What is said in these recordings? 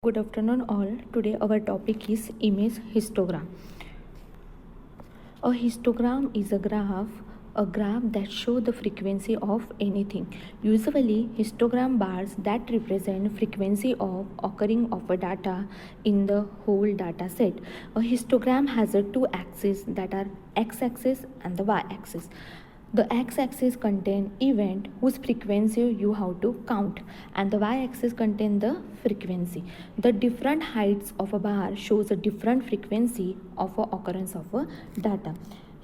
Good afternoon, all. Today, our topic is image histogram. A histogram is a graph that shows the frequency of anything. Usually, histogram bars that represent frequency of occurring of a data in the whole data set. A histogram has two axes that are x-axis and the y-axis. The x-axis contain event whose frequency you have to count, and the y-axis contain the frequency. The different heights of a bar shows a different frequency of a occurrence of a data.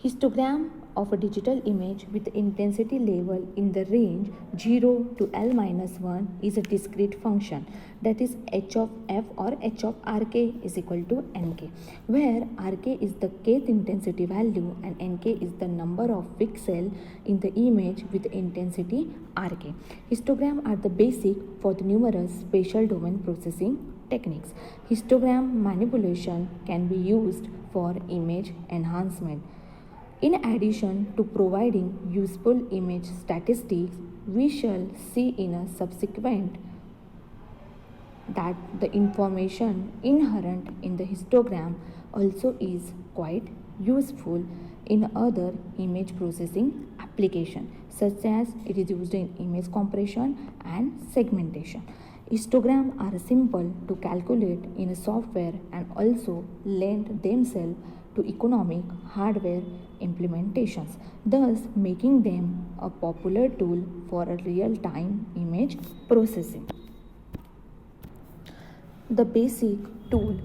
Histogram of a digital image with intensity level in the range 0 to L minus 1 is a discrete function, that is h of f or h of rk is equal to nk, where rk is the kth intensity value and nk is the number of pixels in the image with intensity rk. Histogram are the basic for the numerous spatial domain processing techniques. Histogram manipulation can be used for image enhancement. In addition to providing useful image statistics, we shall see in a subsequent that the information inherent in the histogram also is quite useful in other image processing applications, such as it is used in image compression and segmentation. Histograms are simple to calculate in a software and also lend themselves to economic hardware implementations, thus making them a popular tool for a real-time image processing. The basic tool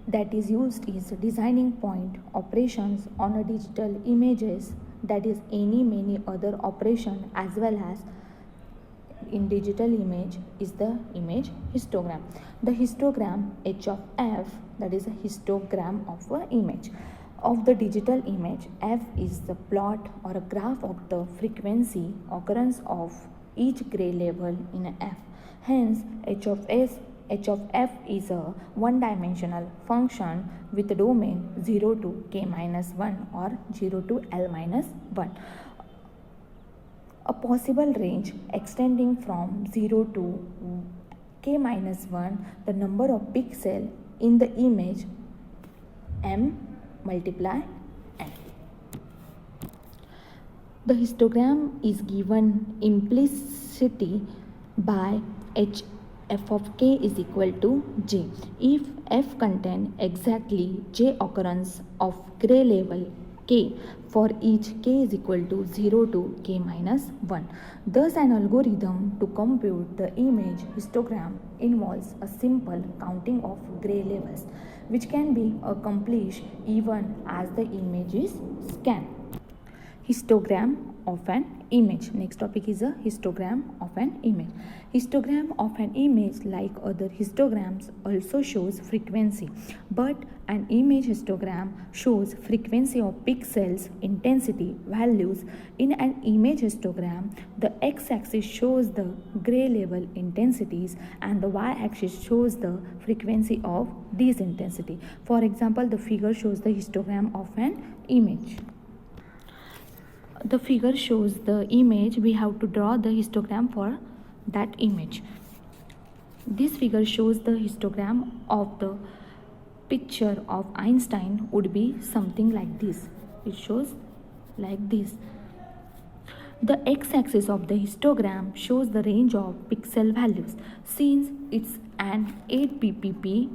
that is used is designing point operations on a digital images, that is many other operation as well as in digital image is the image histogram. The histogram h of f, that is a histogram of an image of the digital image. F is the plot or a graph of the frequency occurrence of each gray level in a f. Hence h of f is a one-dimensional function with a domain 0 to k minus 1 or 0 to l minus 1. A possible range extending from 0 to k minus 1, the number of pixels in the image m multiply n. The histogram is given implicitly by h f of k is equal to j. If f contain exactly j occurrence of gray level k for each k is equal to 0 to k minus 1. Thus, an algorithm to compute the image histogram involves a simple counting of gray levels, which can be accomplished even as the image is scanned. Histogram of an image. Next topic is a histogram of an image. Histogram of an image, like other histograms, also shows frequency, but an image histogram shows frequency of pixels intensity values. In an image histogram, the x-axis shows the gray level intensities and the y-axis shows the frequency of these intensity. For example, the figure shows the histogram of an image. The figure shows the image. We have to draw the histogram for that image. This figure shows the histogram of the picture of Einstein would be something like this. It shows like this. The x-axis of the histogram shows the range of pixel values. Since it's an 8 ppp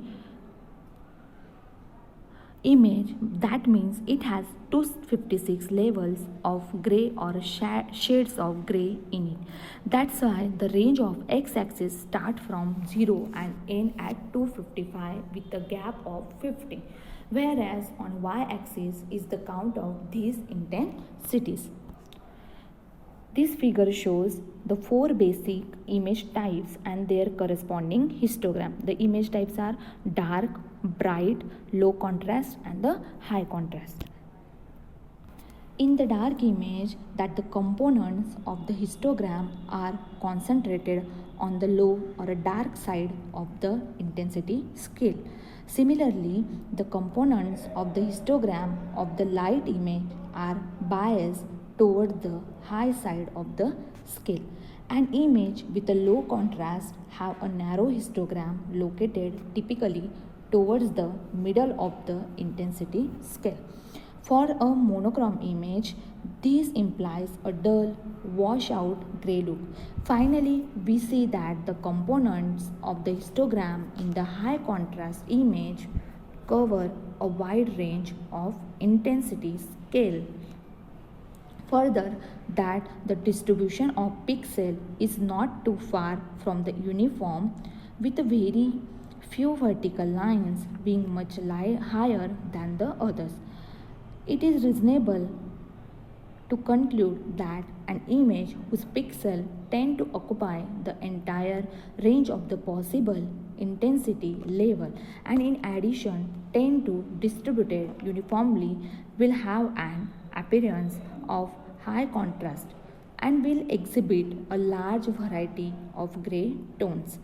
image, that means it has 256 levels of gray or shades of gray in it. That's why the range of x-axis start from 0 and end at 255 with a gap of 50, whereas on y-axis is the count of these intensities. This figure shows the 4 basic image types and their corresponding histogram. The image types are dark, bright, low contrast and the high contrast. In the dark image, that the components of the histogram are concentrated on the low or a dark side of the intensity scale. Similarly, the components of the histogram of the light image are biased toward the high side of the scale. An image with a low contrast have a narrow histogram located typically towards the middle of the intensity scale. For a monochrome image, this implies a dull, washed-out gray look. Finally, we see that the components of the histogram in the high contrast image cover a wide range of intensity scale. Further, that the distribution of pixel is not too far from the uniform, with very few vertical lines being much higher than the others. It is reasonable to conclude that an image whose pixels tend to occupy the entire range of the possible intensity level and in addition tend to distribute it uniformly will have an appearance of high contrast and will exhibit a large variety of gray tones.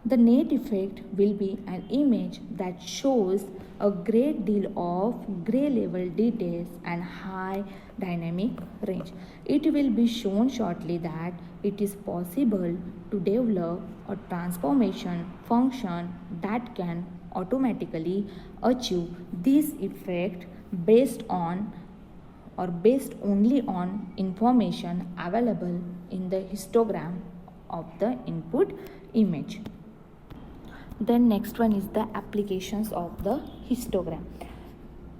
The net effect will be an image that shows a great deal of gray level details and high dynamic range. It will be shown shortly that it is possible to develop a transformation function that can automatically achieve this effect based only on information available in the histogram of the input image. Then next one is the applications of the histogram.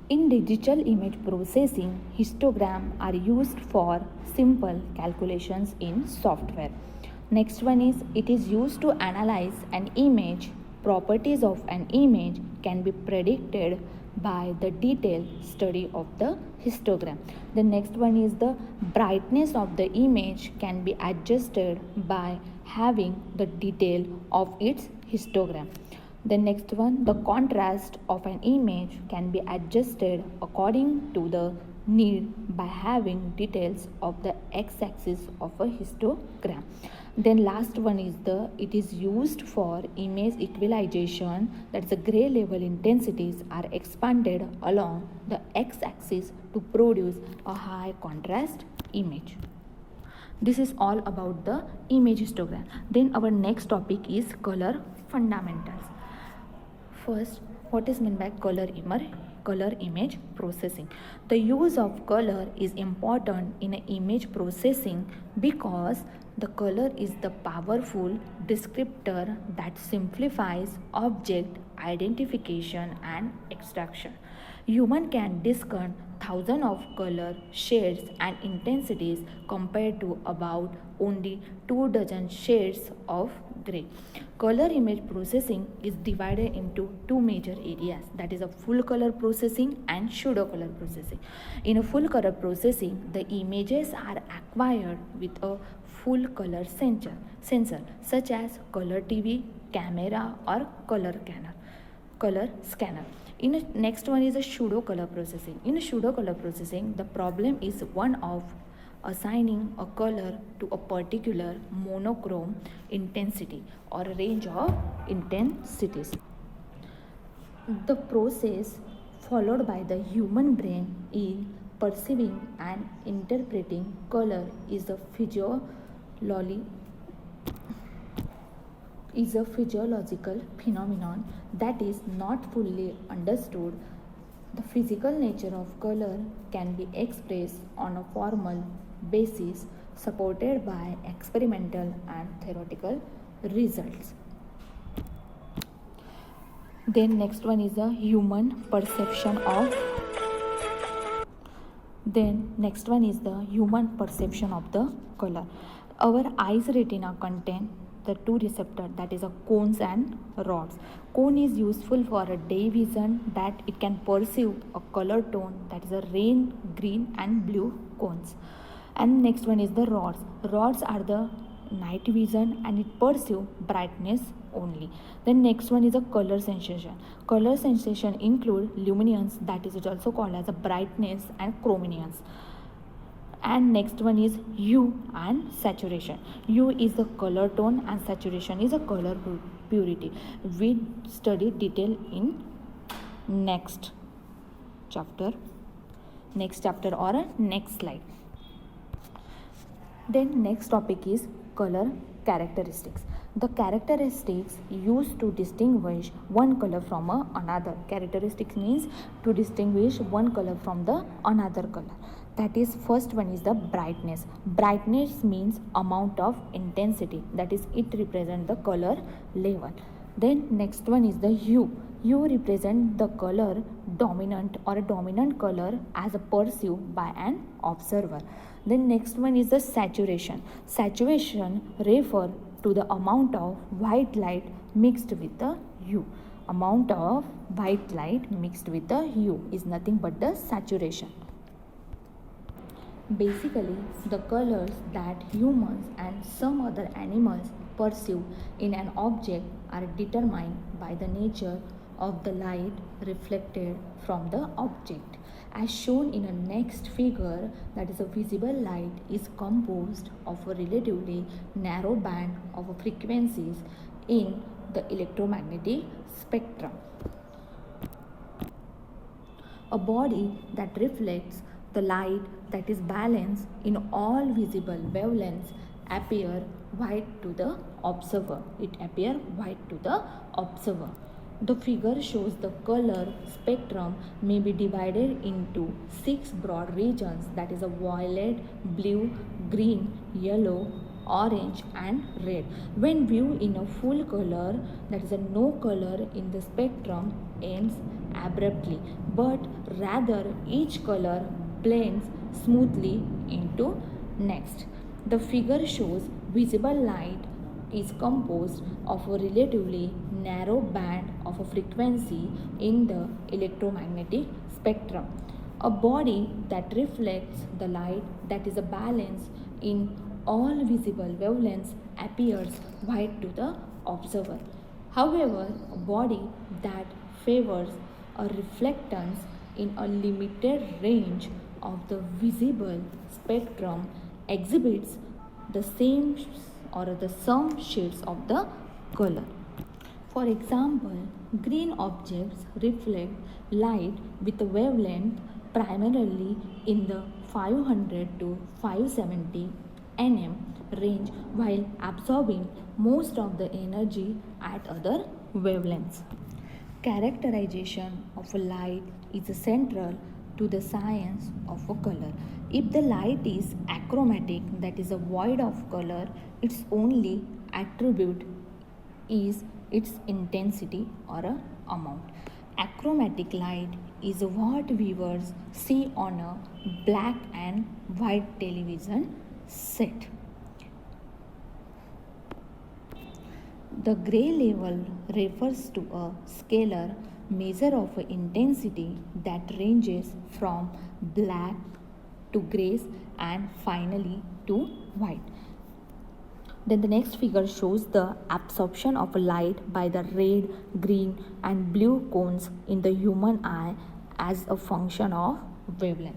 In digital image processing, histograms are used for simple calculations in software. Next one is it is used to analyze an image. Properties of an image can be predicted by the detailed study of the histogram. The next one is the brightness of the image can be adjusted by having the detail of its histogram. The next one, the contrast of an image can be adjusted according to the need by having details of the x-axis of a histogram. Then last one is it is used for image equalization, that's the gray level intensities are expanded along the x-axis to produce a high contrast image. This is all about the image histogram. Then our next topic is color fundamentals. First, what is meant by color image processing? The use of color is important in image processing because the color is the powerful descriptor that simplifies object identification and extraction. Human can discern thousands of color shades and intensities compared to about only 24 shades of gray. Color image processing is divided into two major areas, that is a full color processing and pseudo color processing. In a full color processing, the images are acquired with a full color sensor such as color TV, camera or color scanner. Next one is a pseudo color processing. In a pseudo color processing, the problem is one of assigning a color to a particular monochrome intensity or a range of intensities. The process followed by the human brain in perceiving and interpreting color is a physiological phenomenon that is not fully understood. The physical nature of color can be expressed on a formal basis supported by experimental and theoretical results. Then next one is a human perception of the color. Our eyes retina contain the two receptors, that is a cones and rods. Cone is useful for a day vision that it can perceive a color tone, that is a red, green and blue cones. And next one is the rods. Rods are the night vision and it perceive brightness only. Then next one is a color sensation. Color sensation include luminance, that is also called as a brightness, and chrominance. And next one is hue and saturation. Hue is the color tone and saturation is a color purity. We study detail in next chapter or a next slide. Then next topic is color characteristics. The characteristics used to distinguish one color from another. Characteristics means to distinguish one color from the another color. That is, first one is the brightness. Brightness means amount of intensity, that is, it represents the color level. Then next one is the hue. Hue represent the color dominant or a dominant color as perceived by an observer. Then next one is the saturation. Saturation refer to the amount of white light mixed with the hue. Amount of white light mixed with the hue is nothing but the saturation. Basically, the colors that humans and some other animals perceive in an object are determined by the nature of the light reflected from the object. As shown in a next figure, that is, a visible light is composed of a relatively narrow band of frequencies in the electromagnetic spectrum. A body that reflects the light that is balanced in all visible wavelengths appear white to the observer. It appear white to the observer. The figure shows the color spectrum may be divided into 6 broad regions, that is a violet, blue, green, yellow, orange and red. When viewed in a full color, that is a no color in the spectrum ends abruptly, but rather each color blends smoothly into next. The figure shows visible light is composed of a relatively narrow band of a frequency in the electromagnetic spectrum. A body that reflects the light that is a balance in all visible wavelengths appears white to the observer. However, a body that favors a reflectance in a limited range of the visible spectrum exhibits the same or the sum shades of the color. For example, green objects reflect light with a wavelength primarily in the 500 to 570 nm range while absorbing most of the energy at other wavelengths. Characterization of a light is central to the science of a color. If the light is achromatic, that is a void of color, its only attribute is its intensity or a amount. Achromatic light is what viewers see on a black and white television set. The gray level refers to a scalar measure of intensity that ranges from black to grays and finally to white. Then the next figure shows the absorption of light by the red, green and blue cones in the human eye as a function of wavelength.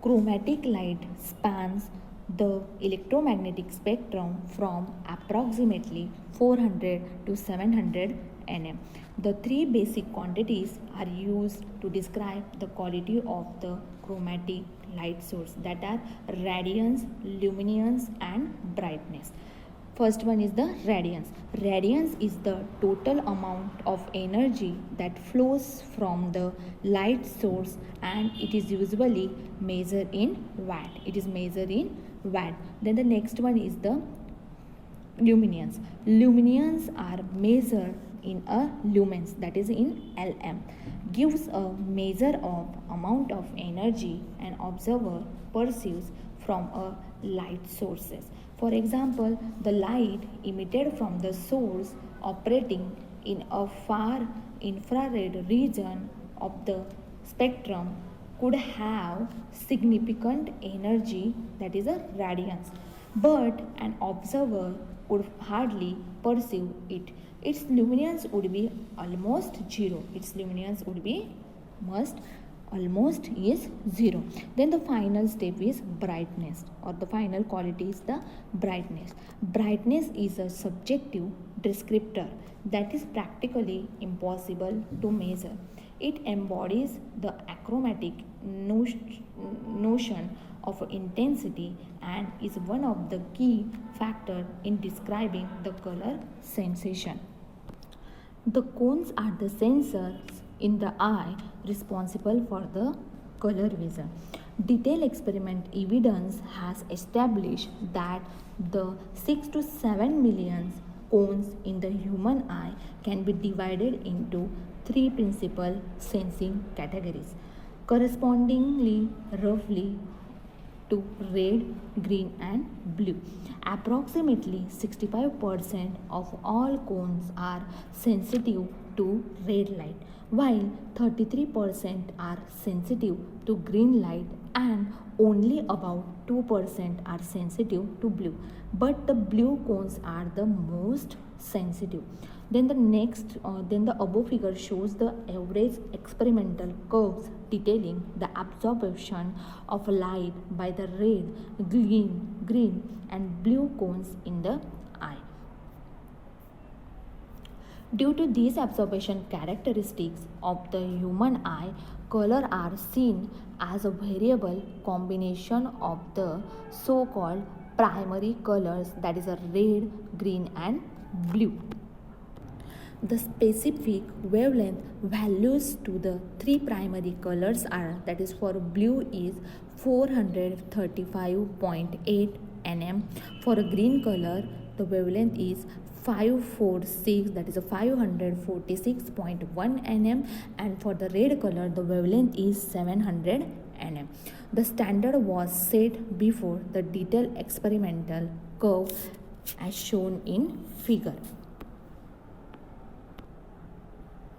Chromatic light spans the electromagnetic spectrum from approximately 400 to 700 nm. The three basic quantities are used to describe the quality of the chromatic light source, that are radiance, luminance and brightness. First one is the radiance. Radiance is the total amount of energy that flows from the light source and it is usually measured in watt. Then the next one is the luminance. Luminance are measured in a lumens, that is in LM. Gives a measure of amount of energy an observer perceives from a light sources. For example, the light emitted from the source operating in a far infrared region of the spectrum could have significant energy, that is a radiance, but an observer would hardly perceive it. Its luminance would be almost zero. Almost is zero. Then the final step is brightness, or the final quality is the brightness. Brightness is a subjective descriptor that is practically impossible to measure. It embodies the achromatic notion of intensity and is one of the key factors in describing the color sensation. The cones are the sensors in the eye responsible for the color vision. Detailed experiment evidence has established that the 6 to 7 million cones in the human eye can be divided into three principal sensing categories, correspondingly roughly to red, green, and blue. Approximately 65% of all cones are sensitive to red light, while 33% are sensitive to green light and only about 2% are sensitive to blue. But the blue cones are the most sensitive. Then the above figure shows the average experimental curves detailing the absorption of light by the red, green and blue cones in the eye. Due to these absorption characteristics of the human eye, color are seen as a variable combination of the so-called primary colors, that is a red, green and blue. The specific wavelength values to the three primary colors are, that is for blue is 435.8 nm, for a green color the wavelength is 546, that is a 546.1 nm, and for the red color the wavelength is 700 nm. The standard was set before the detailed experimental curve as shown in figure.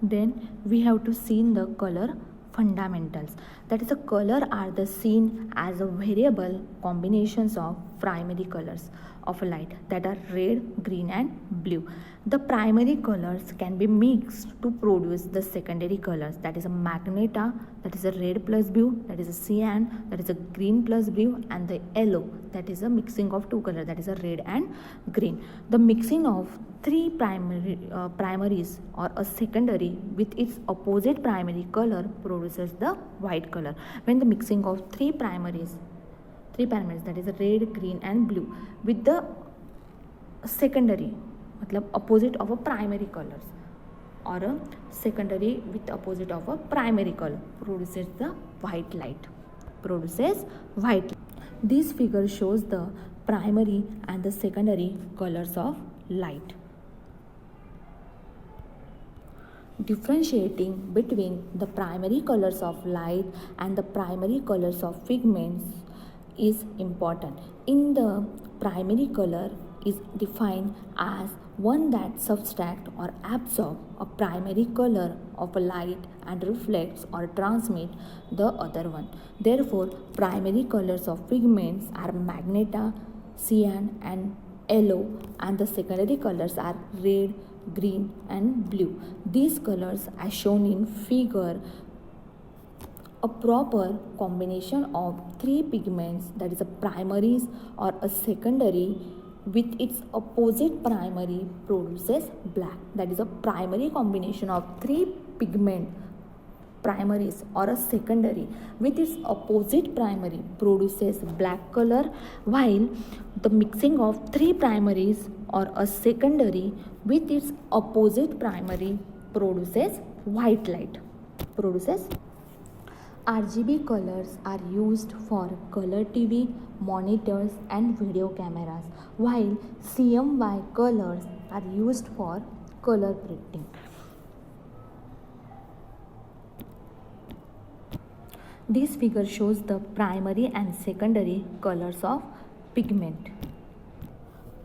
Then we have to see the color fundamentals, that is the color are the seen as a variable combinations of primary colors of light, that are red, green and blue. The primary colors can be mixed to produce the secondary colors, that is a magenta, that is a red plus blue, that is a cyan, that is a green plus blue, and the yellow, that is a mixing of two colors, that is a red and green. The mixing of three primaries or a secondary with its opposite primary color produces the white color. When the mixing of three primaries, that is a red, green and blue, with the secondary मतलब opposite of a primary colors, or a secondary with opposite of a primary color, produces the white light. This figure shows the primary and the secondary colors of light. Differentiating between the primary colors of light and the primary colors of pigments is important. In the primary color is defined as one that subtract or absorb a primary color of a light and reflects or transmit the other one. Therefore, primary colors of pigments are magenta, cyan and yellow, and the secondary colors are red, green and blue. These colors as shown in figure a proper combination of three pigments, that is a primaries or a secondary with its opposite primary produces black. That is a primary combination of three pigment primaries or a secondary with its opposite primary produces black color, while the mixing of three primaries or a secondary with its opposite primary produces white light. RGB colors are used for color TV, monitors and video cameras, while CMY colors are used for color printing. This figure shows the primary and secondary colors of pigment.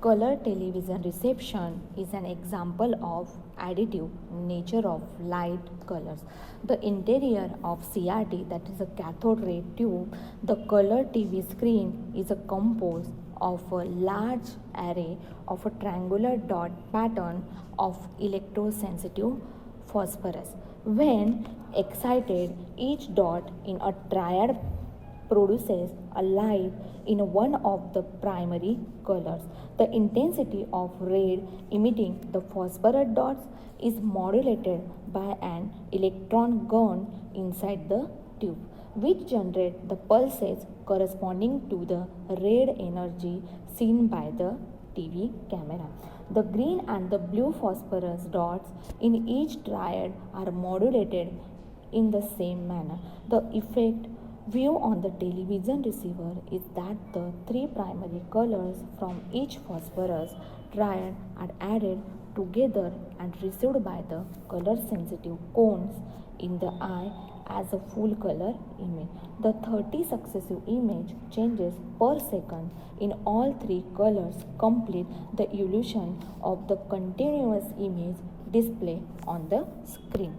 Color television reception is an example of additive nature of light colors. The interior of CRT, that is a cathode ray tube, the color TV screen is a composed of a large array of a triangular dot pattern of electrosensitive phosphorus. When excited, each dot in a triad produces a light in one of the primary colors. The intensity of red emitting the phosphorus dots is modulated by an electron gun inside the tube. which generate the pulses corresponding to the red energy seen by the TV camera. The green and the blue phosphorus dots in each triad are modulated in the same manner. The effect view on the television receiver is that the three primary colors from each phosphorus triad are added together and received by the color sensitive cones in the eye as a full color image. The 30 successive image changes per second in all three colors complete the illusion of the continuous image display on the screen.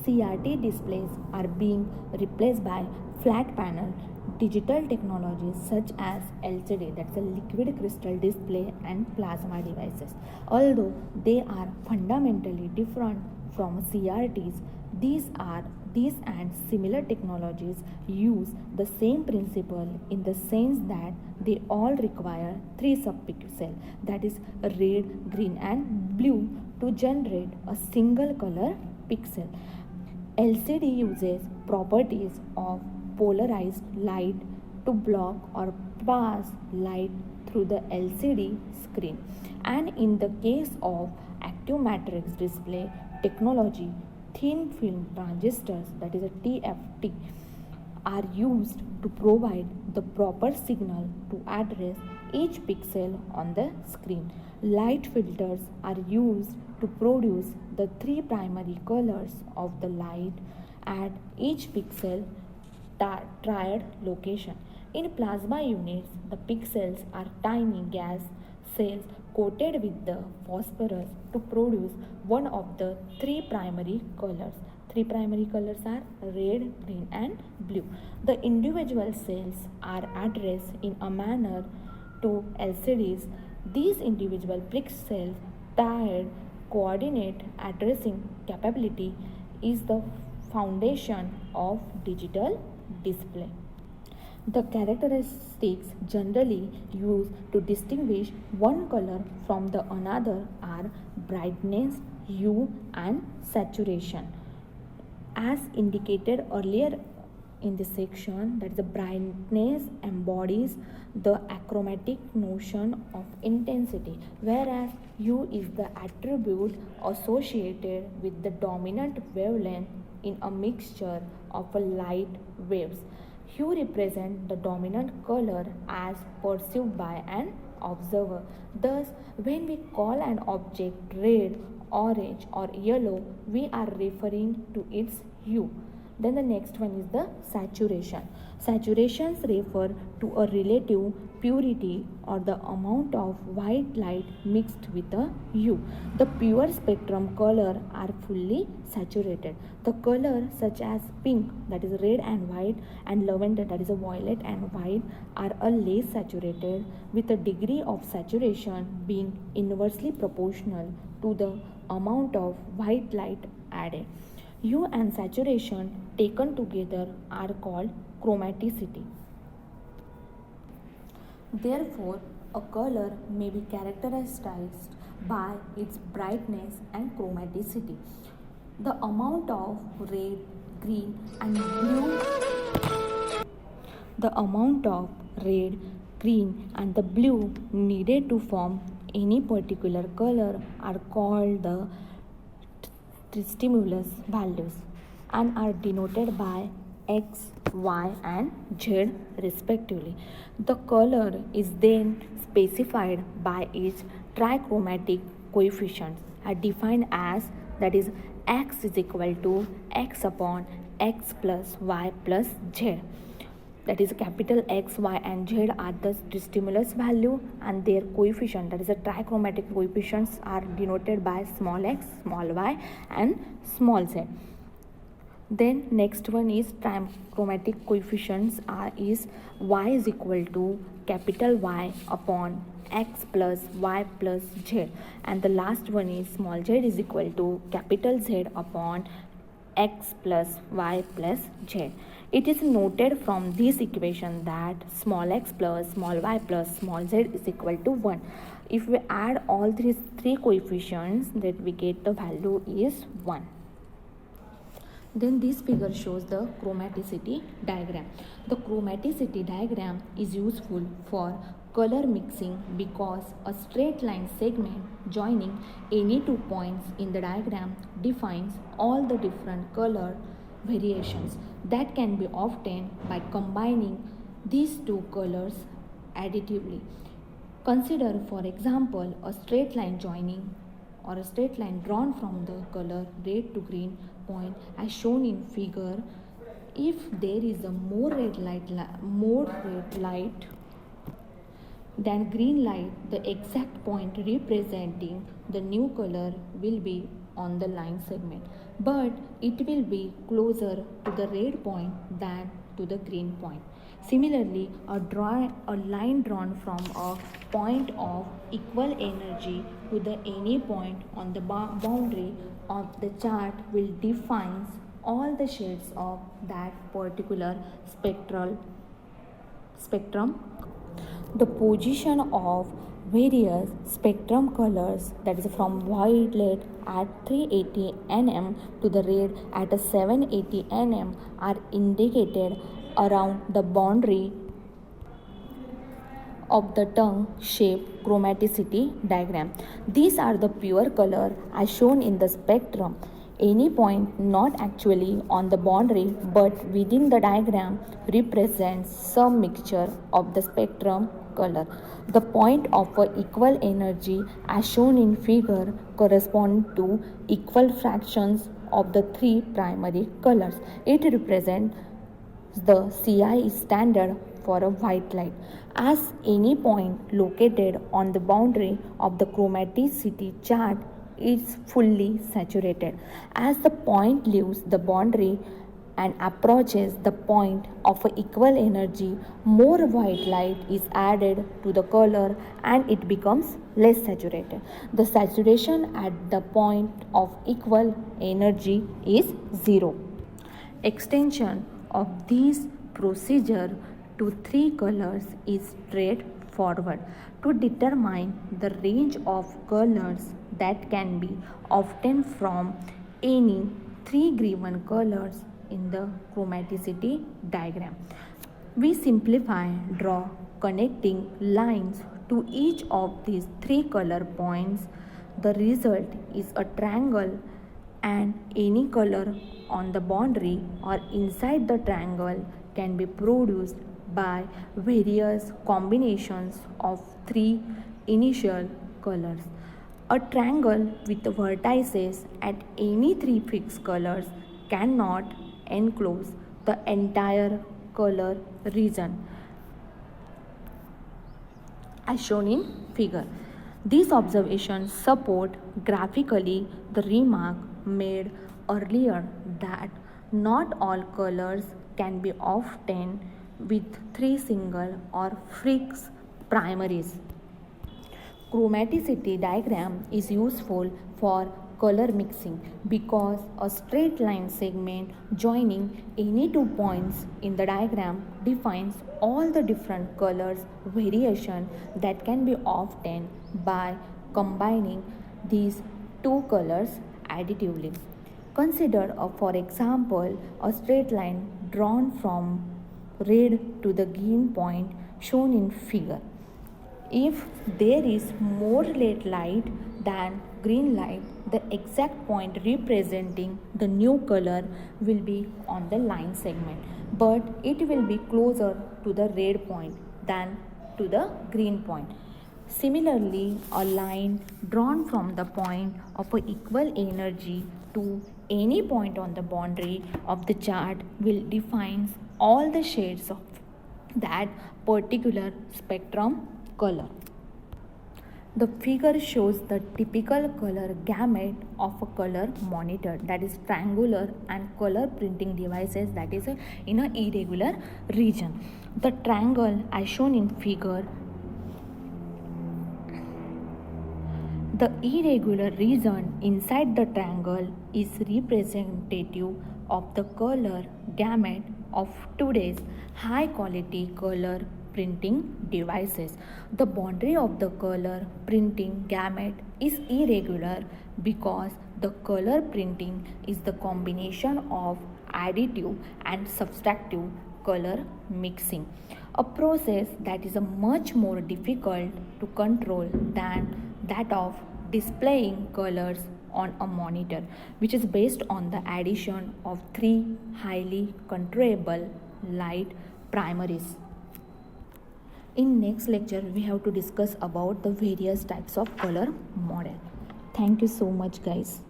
CRT displays are being replaced by flat panel digital technologies such as LCD, that's a liquid crystal display, and plasma devices. Although they are fundamentally different from CRTs, these and similar technologies use the same principle in the sense that they all require three subpixels, that is red, green, and blue, to generate a single color pixel. LCD uses properties of polarized light to block or pass light through the LCD screen. And in the case of active matrix display technology, thin film transistors, that is a TFT, are used to provide the proper signal to address each pixel on the screen. Light filters are used to produce the three primary colors of the light at each pixel triad location. In plasma units, the pixels are tiny gas cells coated with the phosphorus to produce one of the three primary colors. Three primary colors are red, green, and blue. The individual cells are addressed in a manner to LCDs. These individual pixel triad coordinate addressing capability is the foundation of digital display. The characteristics generally used to distinguish one color from the another are brightness, hue, and saturation. As indicated earlier in this section, that the brightness embodies the achromatic notion of intensity, whereas hue is the attribute associated with the dominant wavelength in a mixture of light waves. Hue represents the dominant color as perceived by an observer. Thus, when we call an object red, orange, or yellow, we are referring to its hue. Then the next one is the saturation. Saturations refer to a relative purity or the amount of white light mixed with a hue. The pure spectrum color are fully saturated. The color such as pink, that is red and white, and lavender, that is a violet and white, are a less saturated, with a degree of saturation being inversely proportional to the amount of white light added. Hue and saturation taken together are called chromaticity. Therefore, a color may be characterized by its brightness and chromaticity. The amount of red, green, and blue needed to form any particular color are called the stimulus values and are denoted by X, Y, and Z respectively. The color is then specified by its trichromatic coefficients are defined as, that is, X is equal to X upon X plus Y plus Z. That is, capital X, Y, and Z are the stimulus value, and their coefficient, that is the trichromatic coefficients, are denoted by small x, small y, and small z. Then next one is trichromatic coefficients is y is equal to capital Y upon X plus Y plus Z, and the last one is small z is equal to capital Z upon X plus Y plus Z. It is noted from this equation that small x plus small y plus small z is equal to 1. If we add all three coefficients, that we get the value is 1. Then this figure shows the chromaticity diagram. The chromaticity diagram is useful for color mixing because a straight line segment joining any 2 points in the diagram defines all the different color variations that can be obtained by combining these two colors additively. Consider, for example, a straight line joining or a straight line drawn from the color red to green point as shown in figure. If there is a more red light than green light, the exact point representing the new color will be on the line segment, but it will be closer to the red point than to the green point. Similarly, a line drawn from a point of equal energy to the any point on the boundary of the chart will define all the shades of that particular spectrum. The position of various spectrum colors, that is from violet at 380 nm to the red at a 780 nm, are indicated around the boundary of the tongue-shaped chromaticity diagram. These are the pure color as shown in the spectrum. Any point not actually on the boundary but within the diagram represents some mixture of the spectrum color. The point of equal energy as shown in figure correspond to equal fractions of the three primary colors. It represents the CI standard for a white light. As any point located on the boundary of the chromaticity chart is fully saturated. As the point leaves the boundary and approaches the point of equal energy, more white light is added to the color and it becomes less saturated. The saturation at the point of equal energy is 0. Extension of this procedure to three colors is straightforward. To determine the range of colors that can be obtained from any three given colors in the chromaticity diagram, we simplify, draw connecting lines to each of these three color points. The result is a triangle, and any color on the boundary or inside the triangle can be produced by various combinations of three initial colors. A triangle with vertices at any three fixed colors cannot enclose the entire color region as shown in figure. These observations support graphically the remark made earlier that not all colors can be obtained with three single or fixed primaries. Chromaticity diagram is useful for color mixing because a straight line segment joining any 2 points in the diagram defines all the different colors variation that can be obtained by combining these two colors additively. Consider, for example, a straight line drawn from red to the green point shown in figure. If there is more red light than green light, the exact point representing the new color will be on the line segment, but it will be closer to the red point than to the green point. Similarly, a line drawn from the point of equal energy to any point on the boundary of the chart will define all the shades of that particular spectrum color. The figure shows the typical color gamut of a color monitor, that is triangular, and color printing devices, that is in an irregular region. The triangle as shown in figure, the irregular region inside the triangle is representative of the color gamut of today's high quality color printing devices. The boundary of the color printing gamut is irregular because The color printing is the combination of additive and subtractive color mixing, a process that is a much more difficult to control than that of displaying colors on a monitor, which is based on the addition of three highly controllable light primaries. In next lecture we have to discuss about the various types of color model. Thank you so much guys.